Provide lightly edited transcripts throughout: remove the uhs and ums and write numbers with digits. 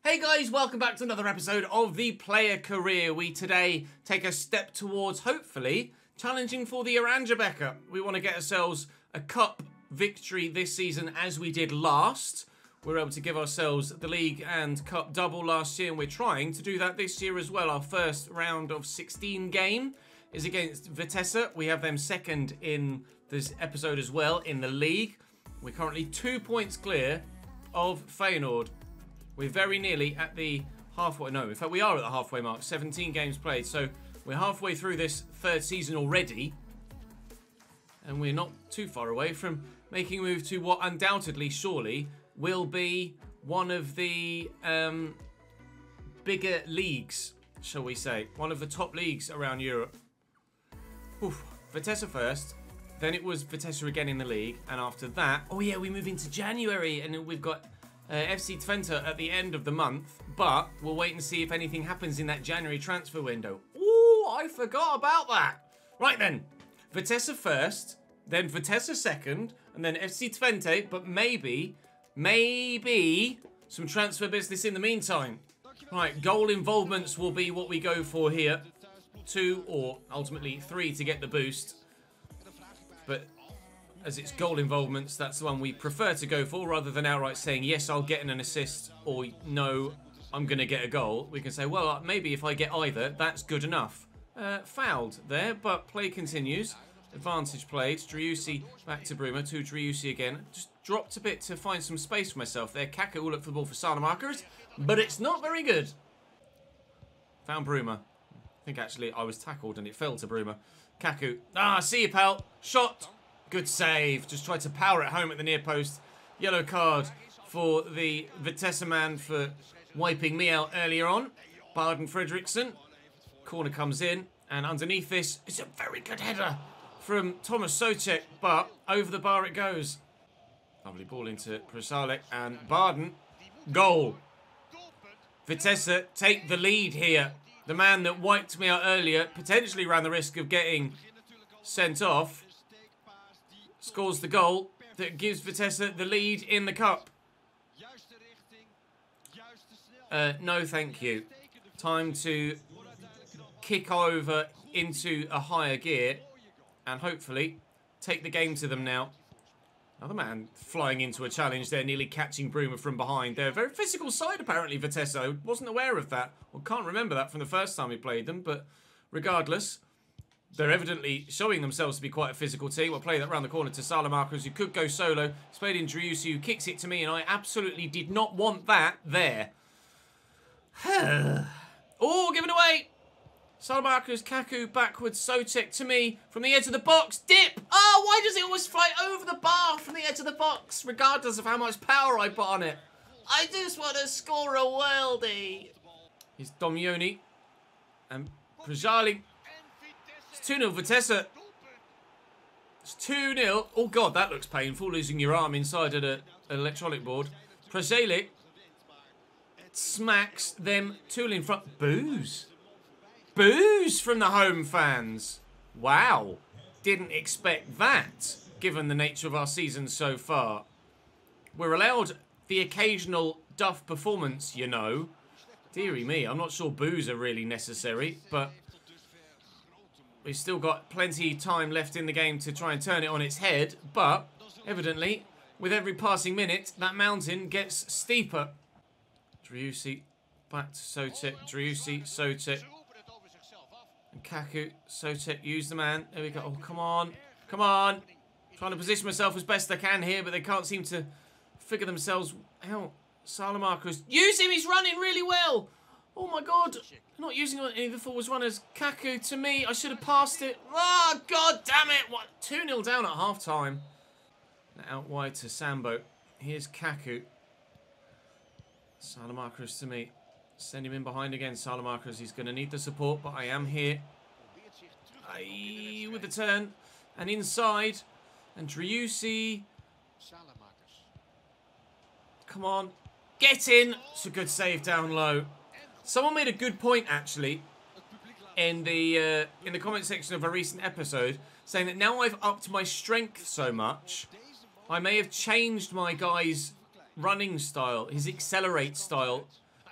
Hey guys, welcome back to another episode of The Player Career. We today take a step towards, hopefully, challenging for the Oranjebeka Cup. We want to get ourselves a cup victory this season as we did last. We were able to give ourselves the league and cup double last year, and we're trying to do that this year as well. Our first round of 16 game is against Vitesse. We have them second in this episode as well in the league. We're currently 2 points clear of Feyenoord. We're very nearly at the halfway, no, in fact we are at the halfway mark, 17 games played, so we're halfway through this third season already, and we're not too far away from making a move to what undoubtedly, surely, will be one of the bigger leagues, shall we say, one of the top leagues around Europe. Oof. Vitesse first, then it was Vitesse again in the league, and after that, oh yeah, we move into January, and we've got FC Twente at the end of the month, but we'll wait and see if anything happens in that January transfer window. Ooh, I forgot about that. Right then, Vitesse first, then Vitesse second, and then FC Twente, but maybe some transfer business in the meantime. Right, goal involvements will be what we go for here. 2 or ultimately 3 to get the boost. But as it's goal involvements, that's the one we prefer to go for, rather than outright saying, yes, I'll get an assist, or no, I'm going to get a goal. We can say, well, maybe if I get either, that's good enough. Fouled there, but play continues. Advantage played. Driussi back to Bruma, to Driussi again. Just dropped a bit to find some space for myself there. Kaku will look for the ball for Salamakers, but it's not very good. Found Bruma. I think actually I was tackled and it fell to Bruma. Kaku. Ah, see you, pal. Shot. Good save. Just tried to power it home at the near post. Yellow card for the Vitesse man for wiping me out earlier on. Barden Fredriksson. Corner comes in. And underneath this, it's a very good header from Thomas Socek. But over the bar it goes. Lovely ball into Prasalek and Barden. Goal. Vitesse take the lead here. The man that wiped me out earlier potentially ran the risk of getting sent off. Scores the goal that gives Vitesse the lead in the cup. No, thank you. Time to kick over into a higher gear and hopefully take the game to them now. Another man flying into a challenge there, nearly catching Bruma from behind. They're a very physical side, apparently, Vitesse. I wasn't aware of that. Well, can't remember that from the first time we played them, but regardless, they're evidently showing themselves to be quite a physical team. We'll play that round the corner to Salamakers, who could go solo. It's played in Driussi, who kicks it to me, and I absolutely did not want that there. Oh, given away! Salamakers, Kaku, backwards, Socek to me, from the edge of the box, dip! Oh, why does it always fly over the bar from the edge of the box, regardless of how much power I put on it? I just want to score a worldie. Here's Domioni, and Prajali. It's 2-0 Vitesse. It's 2-0. Oh, God, that looks painful, losing your arm inside an electronic board. Prajali smacks them 2-0 in front. Boos. Boos from the home fans. Wow. Didn't expect that, given the nature of our season so far. We're allowed the occasional duff performance, you know. Deary me, I'm not sure boos are really necessary, but we've still got plenty of time left in the game to try and turn it on its head. But, evidently, with every passing minute, that mountain gets steeper. Driussi, back to Socek. Driussi, Socek. And Kaku, Socek, use the man. There we go. Oh, come on. Come on. Trying to position myself as best I can here, but they can't seem to figure themselves out. Salamakers. Use him! He's running really well! Oh, my God. Not using any of the forwards runners. Kaku to me. I should have passed it. Oh, God damn it. What? 2-0 down at half-time. Out wide to Sambo. Here's Kaku. Salamakers to me. Send him in behind again, Salamakers. He's going to need the support, but I am here. With the turn. And inside. And Driussi. Come on. Get in. It's a good save down low. Someone made a good point, actually, in the comment section of a recent episode, saying that now I've upped my strength so much, I may have changed my guy's running style, his accelerate style,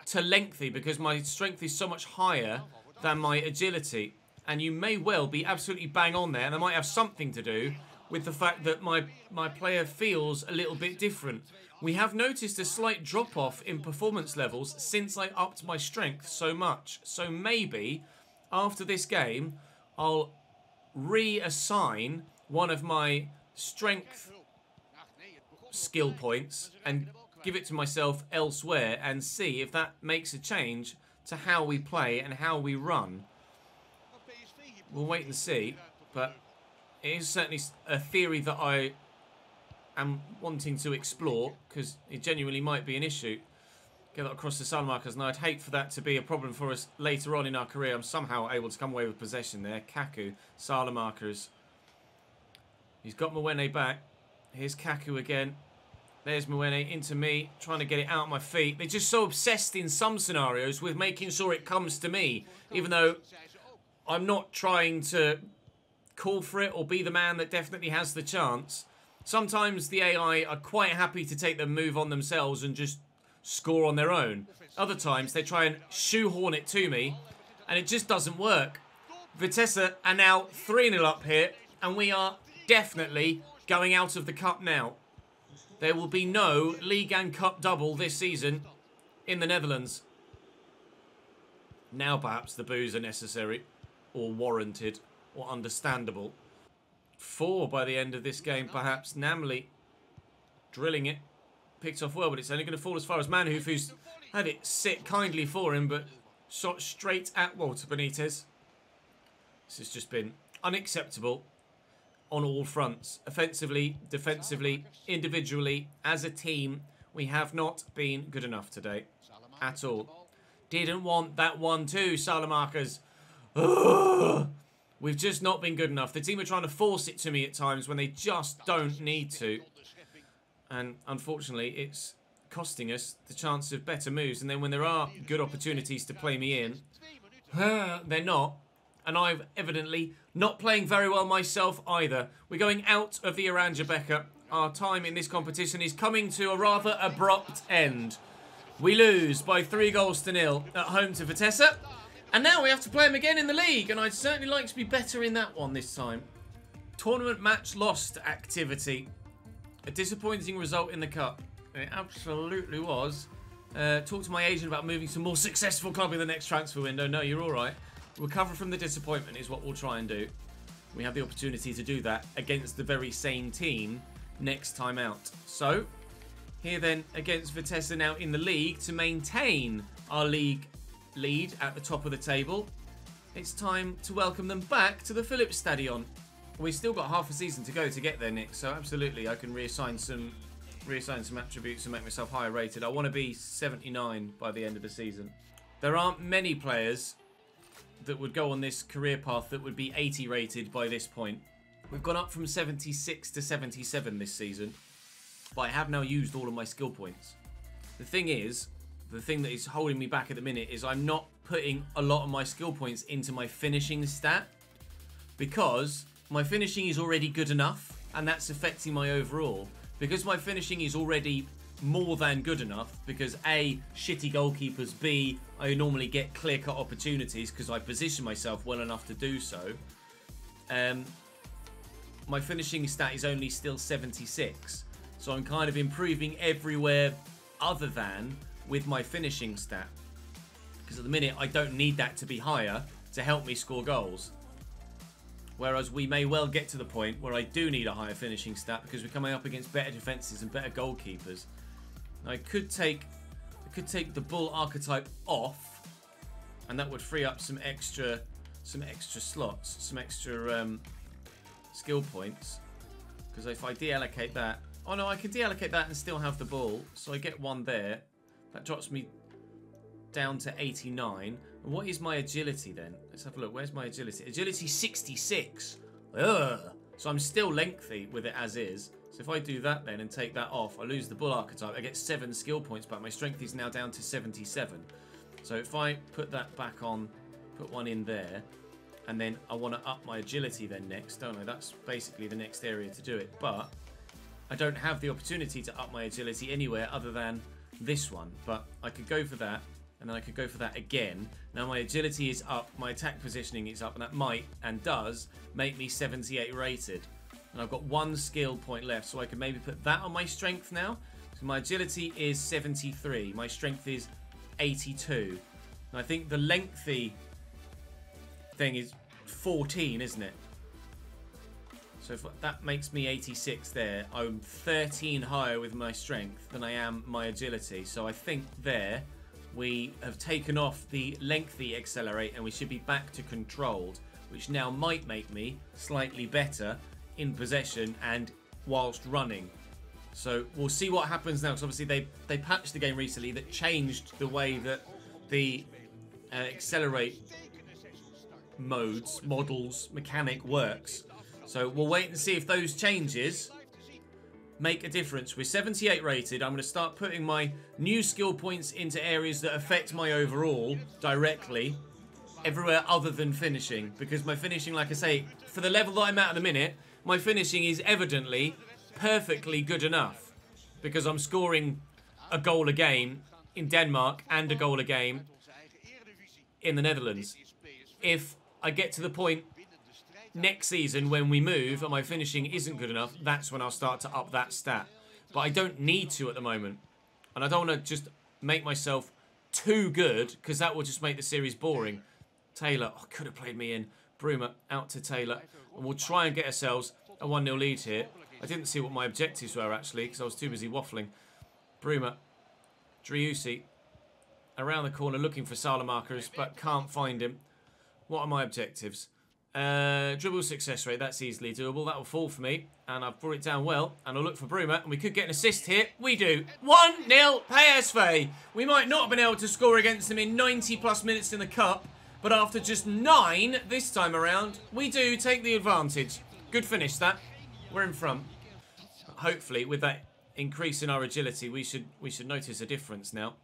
to lengthy because my strength is so much higher than my agility. And you may well be absolutely bang on there, and I might have something to do with the fact that my player feels a little bit different. We have noticed a slight drop-off in performance levels since I upped my strength so much. So maybe after this game, I'll reassign one of my strength skill points and give it to myself elsewhere and see if that makes a change to how we play and how we run. We'll wait and see, but it is certainly a theory that I am wanting to explore because it genuinely might be an issue. Get that across the Salamakers, and I'd hate for that to be a problem for us later on in our career. I'm somehow able to come away with possession there. Kaku, Salamakers. He's got Mwene back. Here's Kaku again. There's Mwene into me, trying to get it out of my feet. They're just so obsessed in some scenarios with making sure it comes to me, even though I'm not trying to call for it or be the man that definitely has the chance. Sometimes the AI are quite happy to take the move on themselves and just score on their own. Other times they try and shoehorn it to me and it just doesn't work. Vitesse are now 3-0 up here and we are definitely going out of the cup now. There will be no league and cup double this season in the Netherlands. Now perhaps the boos are necessary or warranted or understandable. 4 by the end of this game perhaps. Namely drilling it. Picked off well, but it's only going to fall as far as Manhoof, who's had it sit kindly for him, but shot straight at Walter Benitez. This has just been unacceptable on all fronts. Offensively, defensively, individually, as a team, we have not been good enough today. At all. Didn't want that 1-2, Salamakers. Ugh. We've just not been good enough. The team are trying to force it to me at times when they just don't need to. And unfortunately, it's costing us the chance of better moves. And then when there are good opportunities to play me in, they're not. And I'm evidently not playing very well myself either. We're going out of the Oranjebeke. Our time in this competition is coming to a rather abrupt end. We lose by 3-0 at home to Vitesse. And now we have to play them again in the league. And I'd certainly like to be better in that one this time. Tournament match lost activity. A disappointing result in the cup. It absolutely was. Talk to my agent about moving to a more successful club in the next transfer window. No, you're all right. Recover from the disappointment is what we'll try and do. We have the opportunity to do that against the very same team next time out. So, here then against Vitesse now in the league to maintain our league lead at the top of the table. It's time to welcome them back to the Philips Stadion. We've still got half a season to go to get there, Nick, so absolutely I can reassign some attributes and make myself higher rated. I want to be 79 by the end of the season. There aren't many players that would go on this career path that would be 80 rated by this point. We've gone up from 76 to 77 this season, but I have now used all of my skill points. The thing is, the thing that is holding me back at the minute is I'm not putting a lot of my skill points into my finishing stat because my finishing is already good enough and that's affecting my overall. Because my finishing is already more than good enough, because A, shitty goalkeepers, B, I normally get clear-cut opportunities because I position myself well enough to do so. My finishing stat is only still 76. So I'm kind of improving everywhere other than with my finishing stat. Because at the minute, I don't need that to be higher to help me score goals. Whereas we may well get to the point where I do need a higher finishing stat because we're coming up against better defences and better goalkeepers. Now, I could take the bull archetype off, and that would free up some extra slots, some extra skill points. Because if I deallocate that, oh no, I can deallocate that and still have the bull. So I get one there. That drops me down to 89. And what is my agility then? Let's have a look. Where's my agility? Agility 66. Ugh. So I'm still lengthy with it as is. So if I do that then and take that off, I lose the bull archetype. I get 7 skill points back. My strength is now down to 77. So if I put that back on, put one in there, and then I want to up my agility then next, don't I? That's basically the next area to do it. But I don't have the opportunity to up my agility anywhere other than this one. But I could go for that. And then I could go for that again. Now my agility is up, my attack positioning is up, and that might, and does, make me 78 rated. And I've got 1 skill point left, so I can maybe put that on my strength now. So my agility is 73, my strength is 82. And I think the lengthy thing is 14, isn't it? So if that makes me 86 there. I'm 13 higher with my strength than I am my agility. So I think there we have taken off the lengthy accelerate and we should be back to controlled, which now might make me slightly better in possession and whilst running. So we'll see what happens now, because obviously they patched the game recently that changed the way that the accelerate models, mechanic works. So we'll wait and see if those changes make a difference. We're 78 rated. I'm going to start putting my new skill points into areas that affect my overall directly, everywhere other than finishing, because my finishing, like I say, for the level that I'm at the minute, my finishing is evidently perfectly good enough, because I'm scoring a goal a game in Denmark and a goal a game in the Netherlands. If I get to the point next season when we move and my finishing isn't good enough, that's when I'll start to up that stat. But I don't need to at the moment. And I don't want to just make myself too good, because that will just make the series boring. Taylor, oh, could have played me in. Bruma out to Taylor. And we'll try and get ourselves a 1-0 lead here. I didn't see what my objectives were, actually, because I was too busy waffling. Bruma. Driussi. Around the corner looking for Salamakers, but can't find him. What are my objectives? Dribble success rate, that's easily doable. That will fall for me. And I've brought it down well. And I'll look for Bruma. And we could get an assist here. We do. 1-0 PSV. We might not have been able to score against them in 90+ minutes in the Cup. But after just 9 this time around, we do take the advantage. Good finish, that. We're in front. Hopefully, with that increase in our agility, we should notice a difference now.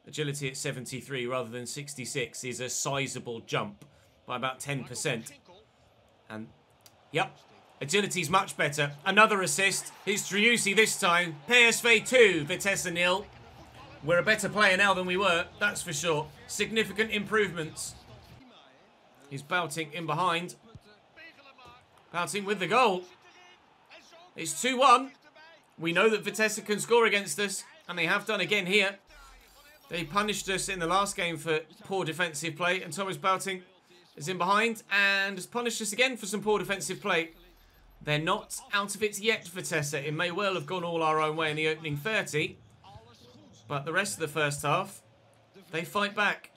Agility at 73 rather than 66 is a sizable jump by about 10%. And, yep, agility's much better. Another assist. It's Driussi this time. PSV 2, Vitesse 0. We're a better player now than we were, that's for sure. Significant improvements. He's Bouting in behind. Bouting with the goal. It's 2-1. We know that Vitesse can score against us, and they have done again here. They punished us in the last game for poor defensive play, and Thomas Bouting is in behind and has punished us again for some poor defensive play. They're not out of it yet, Vitesse. It may well have gone all our own way in the opening 30, but the rest of the first half, they fight back.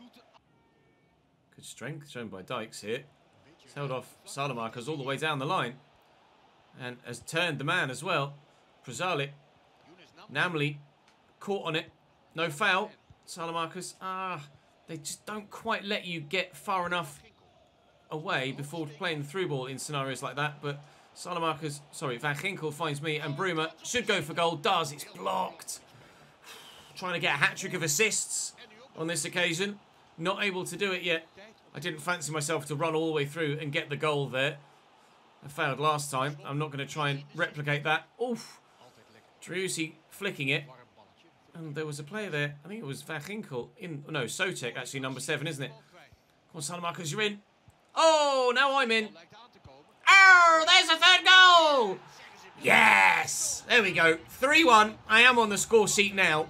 Good strength shown by Dykes here. He's held off Salamakers all the way down the line and has turned the man as well. Przalik. Namli caught on it. No foul. Salamakers. They just don't quite let you get far enough away before playing the through ball in scenarios like that. But Salamakers, sorry, Van Ginkel finds me, and Bruma should go for goal. Does. It's blocked. Trying to get a hat-trick of assists on this occasion. Not able to do it yet. I didn't fancy myself to run all the way through and get the goal there. I failed last time. I'm not going to try and replicate that. Oof. Driussi flicking it. And there was a player there. I think it was Van Ginkel. No, Sotek, actually, number 7, isn't it? Come on, Salamakers, you're in. Oh, now I'm in. Oh, there's a third goal. Yes. There we go. 3-1. I am on the score sheet now.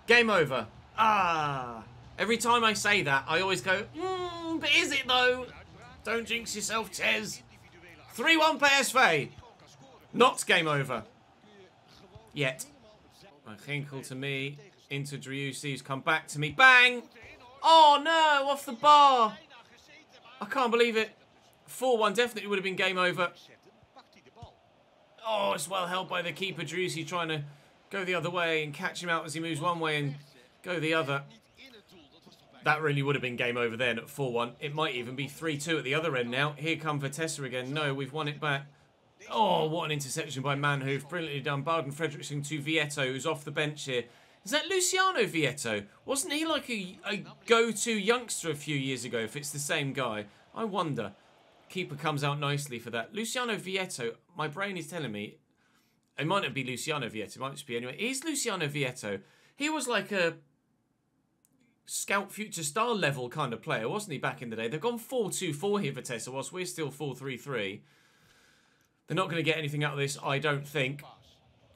Game over. Every time I say that, I always go, but is it though? Don't jinx yourself, Ches. 3-1 PSV. Not game over. Yet. Ginkel to me. Into Driussi, who's come back to me. Bang! Oh no, off the bar. I can't believe it. 4-1 definitely would have been game over. Oh, it's well held by the keeper. Driussi trying to go the other way and catch him out as he moves one way and go the other. That really would have been game over then at 4-1. It might even be 3-2 at the other end now. Here come Vitesse again. No, we've won it back. Oh, what an interception by Manhoef. Brilliantly done. Barden Fredrickson to Vietto, who's off the bench here. Is that Luciano Vietto? Wasn't he like a go-to youngster a few years ago, if it's the same guy? I wonder. Keeper comes out nicely for that. Luciano Vietto, my brain is telling me, it might not be Luciano Vietto, it might just be anyway. It is Luciano Vietto. He was like a scout future star level kind of player, wasn't he, back in the day? They've gone 4-2-4 here, Vitesse, whilst we're still 4-3-3. They're not going to get anything out of this, I don't think.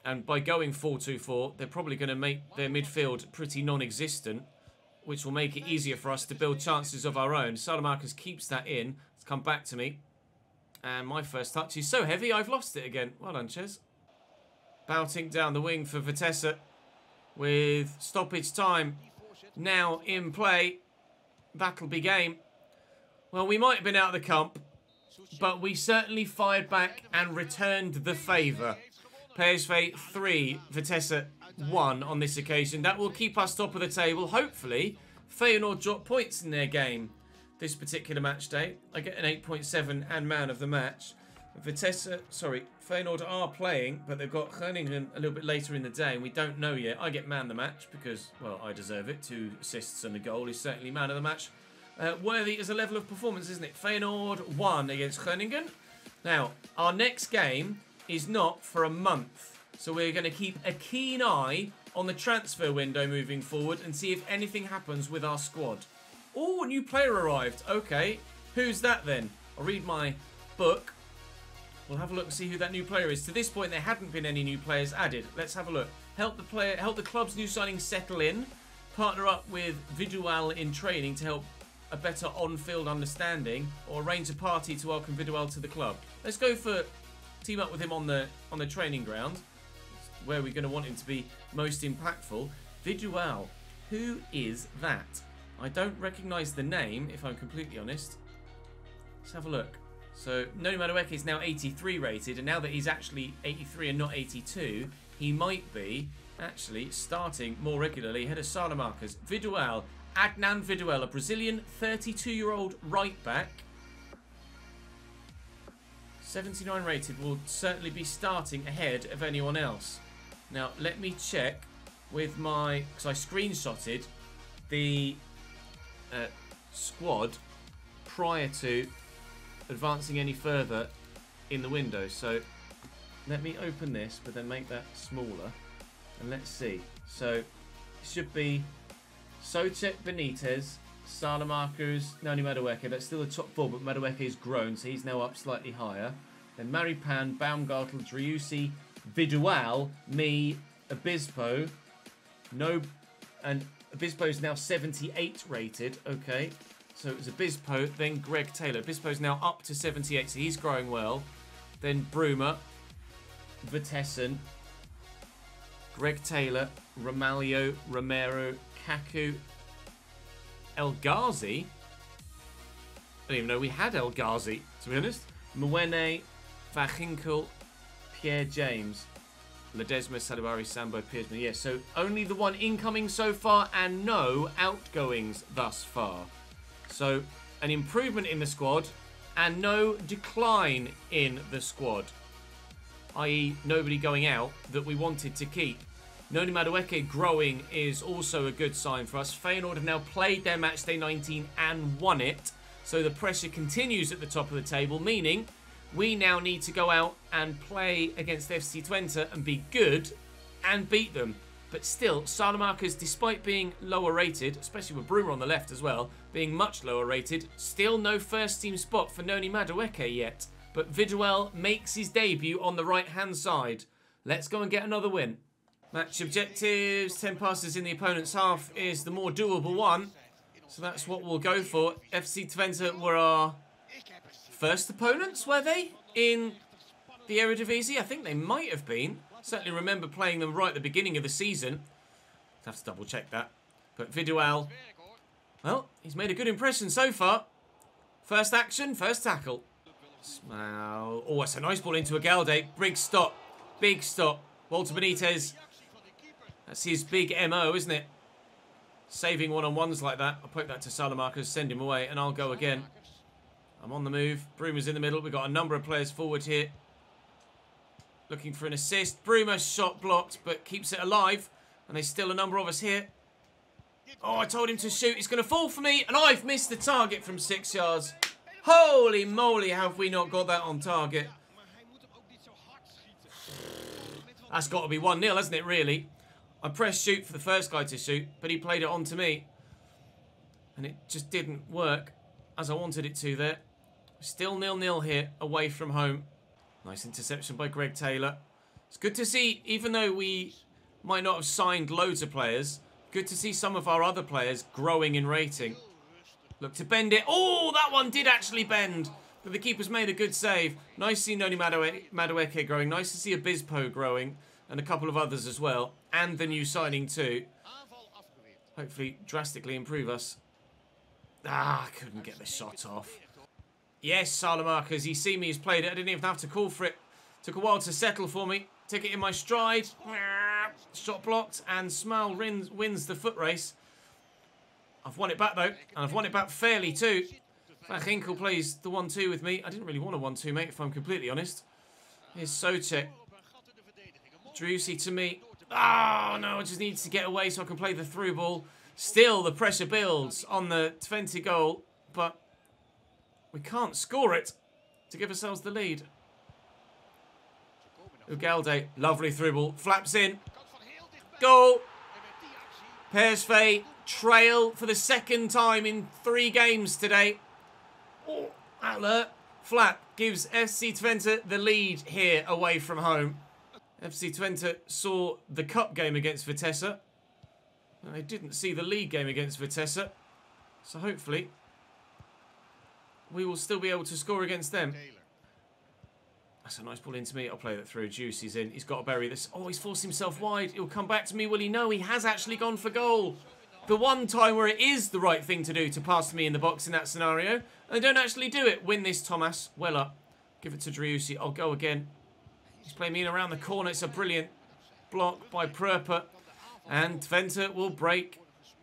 And by going 4-2-4, they're probably going to make their midfield pretty non-existent, which will make it easier for us to build chances of our own. Salamakers keeps that in. It's come back to me. And my first touch is so heavy, I've lost it again. Well done, Ches. Bouting down the wing for Vitesse with stoppage time now in play. That'll be game. Well, we might have been out of the comp, but we certainly fired back and returned the favour. PSV 3, Vitesse 1 on this occasion. That will keep us top of the table. Hopefully, Feyenoord drop points in their game this particular match day. I get an 8.7 and man of the match. Feyenoord are playing, but they've got Groningen a little bit later in the day, and we don't know yet. I get man of the match because, well, I deserve it. 2 assists and a goal is certainly man of the match. Worthy as a level of performance, isn't it? Feyenoord 1 against Groningen. Now, our next game is not for a month, so we're going to keep a keen eye on the transfer window moving forward and see if anything happens with our squad. Oh, a new player arrived. Okay, who's that then? I'll read my book. We'll have a look and see who that new player is. To this point, there hadn't been any new players added. Let's have a look. Help the club's new signings settle in. Partner up with Vidual in training to help a better on-field understanding, or arrange a party to welcome Vidual to the club. Let's go for team up with him on the training ground, where we're going to want him to be most impactful. Vidual, who is that? I don't recognise the name, if I'm completely honest. Let's have a look. So, Noni Madueke is now 83 rated, and now that he's actually 83 and not 82, he might be actually starting more regularly ahead of Salamakers. Vidual, Adnan Vidual, a Brazilian 32-year-old right back. 79 rated, will certainly be starting ahead of anyone else. Now, let me check with my... because I screenshotted the squad prior to advancing any further in the window. So, let me open this, but then make that smaller. And let's see. So, it should be Socek, Benitez, Salamakers, Noni Madueke. That's still the top 4, but Madueke is grown, so he's now up slightly higher. Then Maripan, Baumgartel, Driussi, Vidual, me, Obispo. No, and Obispo is now 78 rated. Okay, so it was Obispo, then Greg Taylor. Obispo's now up to 78, so he's growing well. Then Bruma, Vitesse, Greg Taylor, Romaglio, Romero, Kaku, El Ghazi. I didn't even know we had El Ghazi, to be honest. Mwene, Vachinkel, Pierre James, Ledesma, Salibari, Sambo, Piersman. Yes, so only the one incoming so far and no outgoings thus far. So an improvement in the squad and no decline in the squad. I.e. nobody going out that we wanted to keep. Noni Madueke growing is also a good sign for us. Feyenoord have now played their matchday 19 and won it. So the pressure continues at the top of the table, meaning we now need to go out and play against FC Twente and be good and beat them. But still, Salamakers, despite being lower rated, especially with Bruma on the left as well, being much lower rated, still no first team spot for Noni Madueke yet. But Vidual makes his debut on the right-hand side. Let's go and get another win. Match objectives, 10 passes in the opponent's half is the more doable one. So that's what we'll go for. FC Twente were our first opponents, were they? In the Eredivisie? I think they might have been. Certainly remember playing them right at the beginning of the season. I'll have to double check that. But Vidual, well, he's made a good impression so far. First action, first tackle. Oh, it's a nice ball into Agalde. Big stop. Big stop. Walter Benitez. That's his big MO, isn't it? Saving one-on-ones like that. I'll poke that to Salamakers, send him away, and I'll go again. I'm on the move. Bruma's in the middle. We've got a number of players forward here. Looking for an assist. Bruma shot blocked, but keeps it alive. And there's still a number of us here. Oh, I told him to shoot. He's going to fall for me, and I've missed the target from 6 yards. Holy moly, have we not got that on target? That's got to be 1-0, hasn't it, really? I pressed shoot for the first guy to shoot, but he played it on to me. And it just didn't work as I wanted it to there. Still 0-0 here, away from home. Nice interception by Greg Taylor. It's good to see, even though we might not have signed loads of players, good to see some of our other players growing in rating. Look to bend it. Oh, that one did actually bend. But the keeper's made a good save. Nice to see Noni Madueke growing. Nice to see Obispo growing. And a couple of others as well. And the new signing too. Hopefully drastically improve us. Ah, couldn't get the shot off. Yes, Salamakers. He see me. He's played it. I didn't even have to call for it. Took a while to settle for me. Took it in my stride. Shot blocked. And Smile wins the foot race. I've won it back, though. And I've won it back fairly, too. Van Ginkel plays the 1-2 with me. I didn't really want a 1-2, mate, if I'm completely honest. Here's Socek. Driussi to me. Oh, no, I just need to get away so I can play the through ball. Still, the pressure builds on the Twente goal, but we can't score it to give ourselves the lead. Ugalde, lovely through ball. Flaps in. Goal. PSV trail for the second time in 3 games today. Oh, alert. Flap gives FC Twente the lead here away from home. FC Twente saw the cup game against Vitesse. And they didn't see the league game against Vitesse. So hopefully we will still be able to score against them. That's a nice ball into me. I'll play that through. Juicy's in. He's got to bury this. Oh, he's forced himself wide. He'll come back to me. Will he? No, he has actually gone for goal. The one time where it is the right thing to do to pass to me in the box in that scenario. And they don't actually do it. Win this, Thomas. Well up. Give it to Driussi. I'll go again. He's playing me in around the corner. It's a brilliant block by Pröper. And Twente will break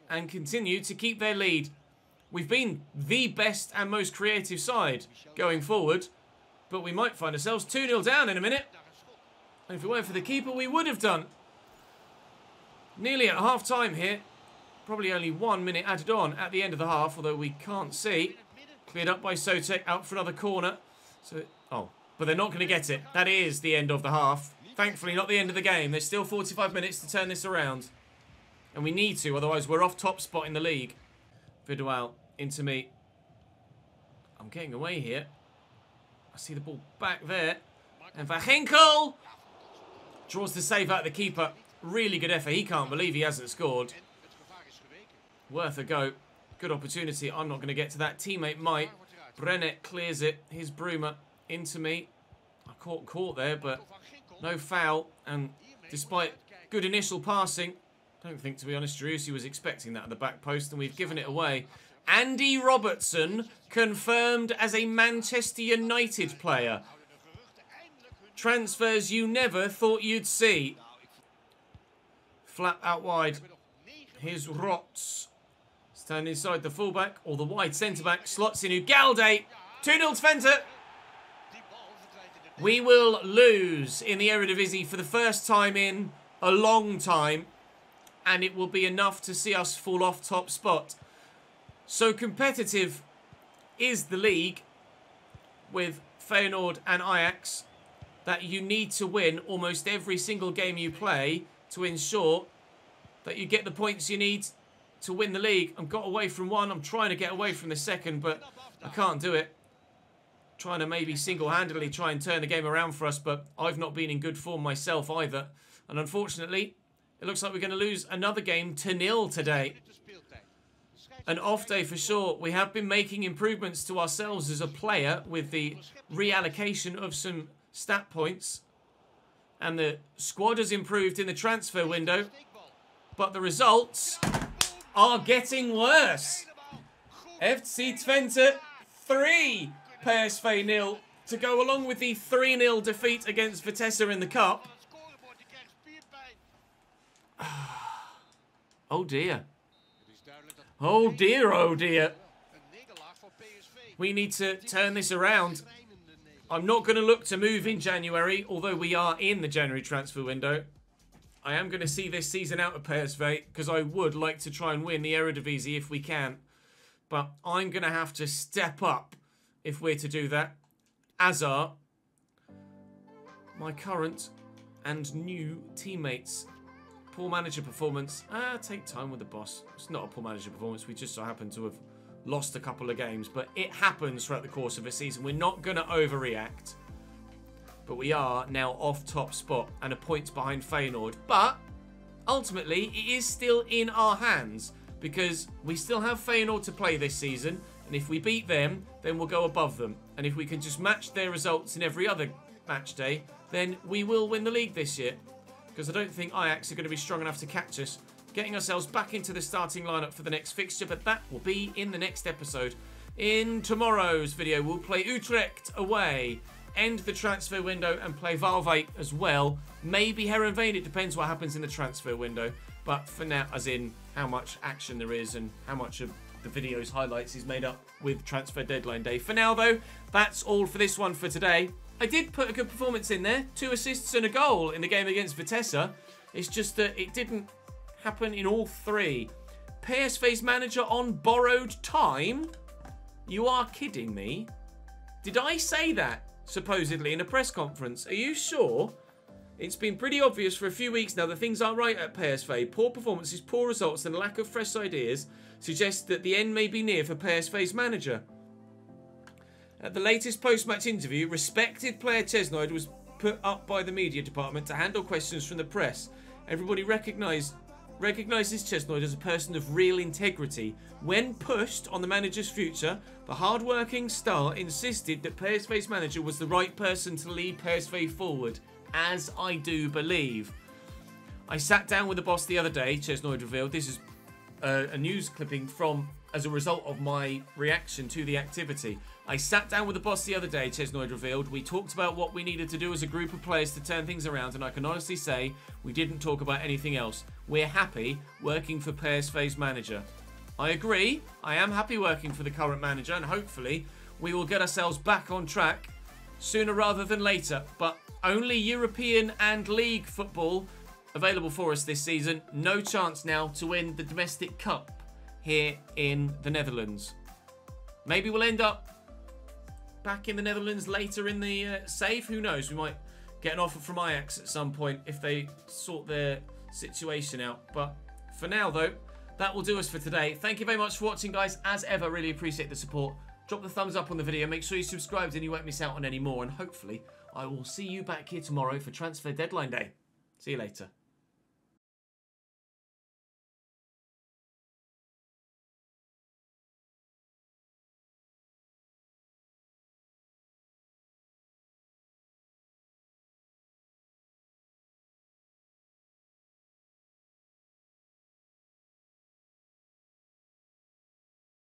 and continue to keep their lead. We've been the best and most creative side going forward. But we might find ourselves 2-0 down in a minute. And if it weren't for the keeper, we would have done. Nearly at half-time here. Probably only 1 minute added on at the end of the half, although we can't see. Cleared up by Socek, out for another corner. So, oh, but they're not going to get it. That is the end of the half. Thankfully, not the end of the game. There's still 45 minutes to turn this around. And we need to, otherwise we're off top spot in the league. Vidal into me. I'm getting away here. I see the ball back there. And Van Ginkel draws the save out of the keeper. Really good effort. He can't believe he hasn't scored. Worth a go. Good opportunity. I'm not going to get to that. Teammate might. Brennet clears it. His Bruma into me. I caught there, but no foul. And despite good initial passing, I don't think, to be honest, Driussi was expecting that at the back post, and we've given it away. Andy Robertson confirmed as a Manchester United player. Transfers you never thought you'd see. Flap out wide. Here's Rots. Stand inside the fullback, or the wide centre-back. Slots in Ugalde. 2-0 Twente. We will lose in the Eredivisie for the first time in a long time. And it will be enough to see us fall off top spot. So competitive is the league with Feyenoord and Ajax that you need to win almost every single game you play to ensure that you get the points you need to win the league. I've got away from one. I'm trying to get away from the second, but I can't do it. Trying to maybe single-handedly try and turn the game around for us, but I've not been in good form myself either. And unfortunately, it looks like we're going to lose another game to 0 today. An off day for sure. We have been making improvements to ourselves as a player with the reallocation of some stat points. And the squad has improved in the transfer window. But the results are getting worse. FC Twente 3, PSV 0. To go along with the 3-0 defeat against Vitesse in the Cup. Oh dear. Oh dear, oh dear. We need to turn this around. I'm not going to look to move in January, although we are in the January transfer window. I am going to see this season out of PSV because I would like to try and win the Eredivisie if we can. But I'm going to have to step up if we're to do that, as are my current and new teammates. Poor manager performance. Take time with the boss. It's not a poor manager performance. We just so happen to have lost a couple of games. But it happens throughout the course of a season. We're not going to overreact. But we are now off top spot and a point behind Feyenoord. But ultimately, it is still in our hands. Because we still have Feyenoord to play this season. And if we beat them, then we'll go above them. And if we can just match their results in every other match day, then we will win the league this year. Because I don't think Ajax are going to be strong enough to catch us. Getting ourselves back into the starting lineup for the next fixture, but that will be in the next episode. In tomorrow's video, we'll play Utrecht away, end the transfer window, and play Waalwijk as well. Maybe Heerenveen, it depends what happens in the transfer window. But for now, as in how much action there is and how much of the video's highlights is made up with transfer deadline day. For now, though, that's all for this one for today. I did put a good performance in there. 2 assists and a goal in the game against Vitesse. It's just that it didn't happen in all 3. PSV's manager on borrowed time? You are kidding me. Did I say that, supposedly, in a press conference? Are you sure? It's been pretty obvious for a few weeks now that things aren't right at PSV. Poor performances, poor results, and a lack of fresh ideas suggest that the end may be near for PSV's manager. At the latest post-match interview, respected player Chesnoid was put up by the media department to handle questions from the press. Everybody recognises Chesnoid as a person of real integrity. When pushed on the manager's future, the hard-working star insisted that PSV's manager was the right person to lead PSV forward, as I do believe. I sat down with the boss the other day, Chesnoid revealed. This is a news clipping from as a result of my reaction to the activity. I sat down with the boss the other day, Chesnoid revealed. We talked about what we needed to do as a group of players to turn things around, and I can honestly say we didn't talk about anything else. We're happy working for PSV's manager. I agree. I am happy working for the current manager, and hopefully we will get ourselves back on track sooner rather than later. But only European and League football available for us this season. No chance now to win the domestic cup here in the Netherlands. Maybe we'll end up back in the Netherlands later in the save. Who knows? We might get an offer from Ajax at some point if they sort their situation out. But for now, though, that will do us for today. Thank you very much for watching, guys. As ever, really appreciate the support. Drop the thumbs up on the video. Make sure you subscribe and you won't miss out on any more. And hopefully, I will see you back here tomorrow for transfer deadline day. See you later.